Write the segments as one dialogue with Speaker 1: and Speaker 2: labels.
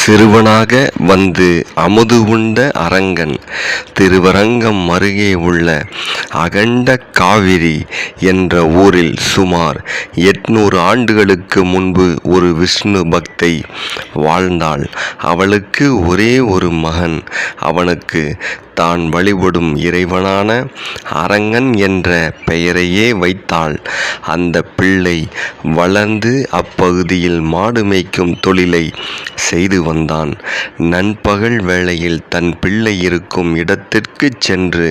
Speaker 1: சிறுவனாக வந்து அமுது உண்ட அரங்கன். திருவரங்கம் அருகே உள்ள அகண்ட காவிரி என்ற ஊரில் சுமார் 800 ஆண்டுகளுக்கு முன்பு ஒரு விஷ்ணு பக்தை வாழ்ந்தாள். அவளுக்கு ஒரே ஒரு மகன். அவனுக்கு தான் வழிபடும் இறைவனான அரங்கன் என்ற பெயரையே வைத்தாள். அந்த பிள்ளை வளர்ந்து அப்பகுதியில் மாடு மேய்க்கும் தொழிலை செய்து வந்தான். நண்பகல் வேளையில் தன் பிள்ளை இருக்கும் இடத்திற்கு சென்று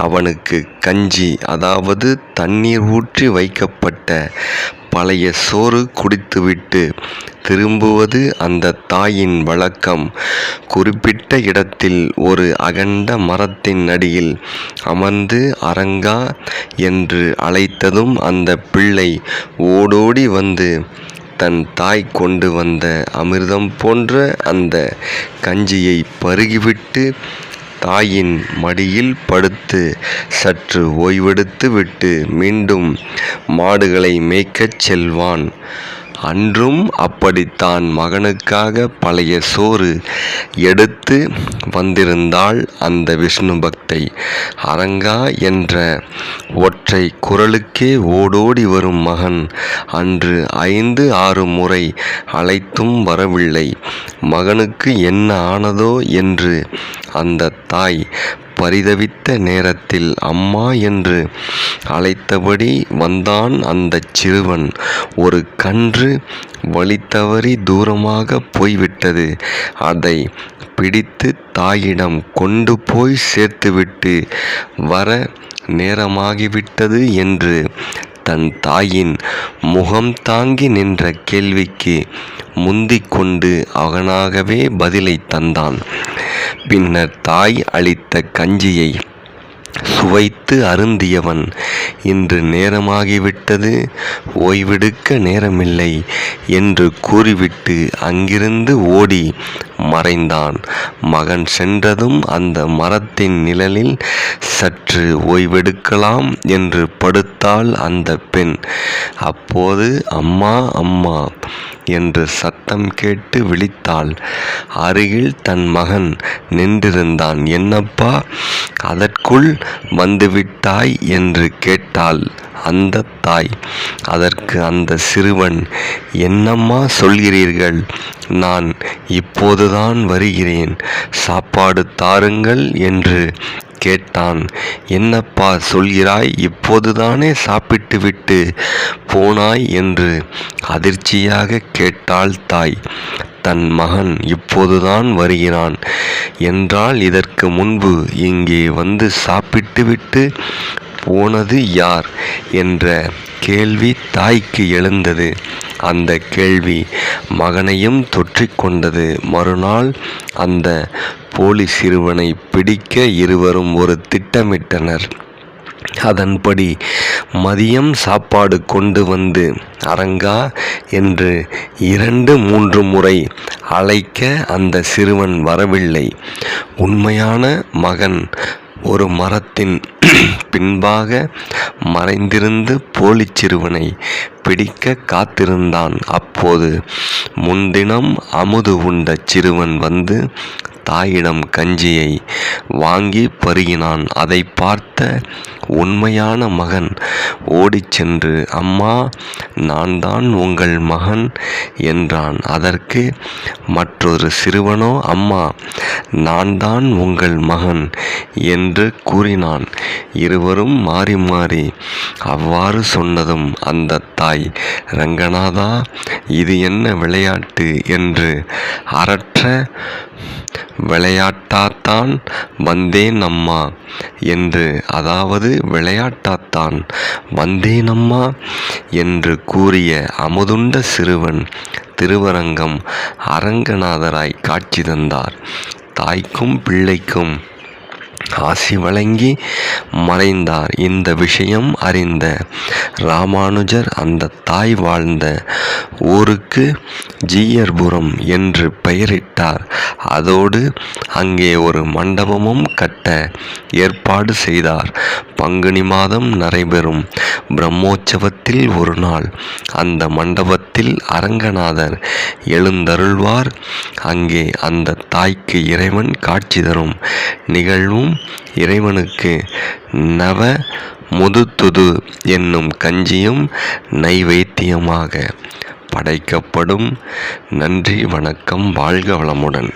Speaker 1: அவனுக்கு கஞ்சி, அதாவது தண்ணீர் ஊற்றி வைக்கப்பட்ட பழைய சோறு குடித்துவிட்டு திரும்புவது அந்த தாயின் வழக்கம். குறிப்பிட்ட இடத்தில் ஒரு அகண்ட மரத்தின் அடியில் அமர்ந்து அரங்கா என்று அழைத்ததும் அந்த பிள்ளை ஓடோடி வந்து தன் தாய் கொண்டு வந்த அமிர்தம் போன்ற அந்த கஞ்சியை பருகிவிட்டு தாயின் மடியில் படுத்து சற்று ஓய்வெடுத்து விட்டு மீண்டும் மாடுகளை மேய்க்கச் செல்வான். அன்றும் அப்படித்தான் மகனுக்காக பழைய சோறு எடுத்து வந்திருந்தாள் அந்த விஷ்ணு பக்தை. அரங்கா என்ற ஒற்றை குரலுக்கே ஓடோடி வரும் மகன் அன்று 5-6 முறை அழைத்தும் வரவில்லை. மகனுக்கு என்ன ஆனதோ என்று அந்த தாய் பரிதவித்த நேரத்தில் அம்மா என்று அழைத்தபடி வந்தான் அந்த சிறுவன். ஒரு கன்று வழி தவறி தூரமாக போய்விட்டது. அதை பிடித்து தாயிடம் கொண்டு போய் சேர்த்துவிட்டு வர நேரமாகிவிட்டது என்று தன் தாயின் முகம் தாங்கி நின்ற கேள்விக்கு முந்திக் கொண்டு அவனாகவே பதிலை தந்தான். பின்னர் தாய் அளித்த கஞ்சியை சுவைத்து அருந்தியவன், இன்று நேரமாகிவிட்டது, ஓய்வெடுக்க நேரமில்லை என்று கூறிவிட்டு அங்கிருந்து ஓடி மறைந்தான். மகன் சென்றதும் அந்த மரத்தின் நிழலில் சற்று ஓய்வெடுக்கலாம் என்று படுத்தாள் அந்த பெண். அப்போது அம்மா அம்மா என்று சத்தம் கேட்டு விழித்தாள். அருகில் தன் மகன் நின்றிருந்தான். என்னப்பா, அதற்குள் வந்துவிட்டாய் என்று கேட்டாள் அந்த தாய். அதற்கு அந்த சிறுவன், என்னம்மா சொல்கிறீர்கள், நான் இப்போதுதான் வருகிறேன், சாப்பாடு தாருங்கள் என்று கேட்டான். என்னப்பா சொல்கிறாய், இப்போதுதானே சாப்பிட்டு விட்டு போனாய் என்று அதிர்ச்சியாக கேட்டாள் தாய். தன் மகன் இப்போதுதான் வருகிறான் என்றால் இதற்கு முன்பு இங்கே வந்து சாப்பிட்டு விட்டு போனது யார் என்ற கேள்வி தாய்க்கு எழுந்தது. அந்த கேள்வி மகனையும் தொற்றிக்கொண்டது. மறுநாள் அந்த போலி சிறுவனை பிடிக்க இருவரும் ஒரு திட்டமிட்டனர். அதன்படி மதியம் சாப்பாடு கொண்டு வந்து அரங்கா என்று 2-3 முறை அழைக்க அந்த சிறுவன் வரவில்லை. உண்மையான மகன் ஒரு மரத்தின் பின்பாக மறைந்திருந்து போலிச் சிறுவனை பிடிக்க காத்திருந்தான். அப்போது முன்தினம் அமுது உண்ட சிறுவன் வந்து தாயிடம் கஞ்சியை வாங்கி பருகினான். அதை பார்த்த உண்மையான மகன் ஓடிச் சென்று, அம்மா, நான் தான் உங்கள் மகன் என்றான். அதற்கு மற்றொரு சிறுவனோ, அம்மா, நான் தான் உங்கள் மகன் என்று கூறினான். இருவரும் மாறி மாறி அவ்வாறு சொன்னதும் அந்த தாய், ரங்கநாதா, இது என்ன விளையாட்டு என்று அரற்ற, விளையாட்டாத்தான் வந்தேன் அம்மா என்று, அதாவது விளையாட்டாத்தான் வந்தேன் அம்மா என்று கூறிய அமுதுண்ட சிறுவன் திருவரங்கம் அரங்கநாதராய் காட்சி தந்தார். தாய்க்கும் பிள்ளைக்கும் ஆசி வழங்கி மறைந்தார். இந்த விஷயம் அறிந்த ராமானுஜர் அந்த தாய் வாழ்ந்த ஊருக்கு ஜீயர்புரம் என்று பெயரிட்டார். அதோடு அங்கே ஒரு மண்டபமும் கட்ட ஏற்பாடு செய்தார். பங்குனி மாதம் நடைபெறும் பிரம்மோற்சவத்தில் ஒரு நாள் அந்த மண்டபத்தில் அரங்கநாதர் எழுந்தருள்வார். அங்கே அந்த தாய்க்கு இறைவன் காட்சி தரும் நிகழ்வும் இறைவனுக்கு நவ முதுதுது என்னும் கஞ்சியும் நைவேத்தியமாக படைக்கப்படும். நன்றி, வணக்கம், வாழ்க வளமுடன்.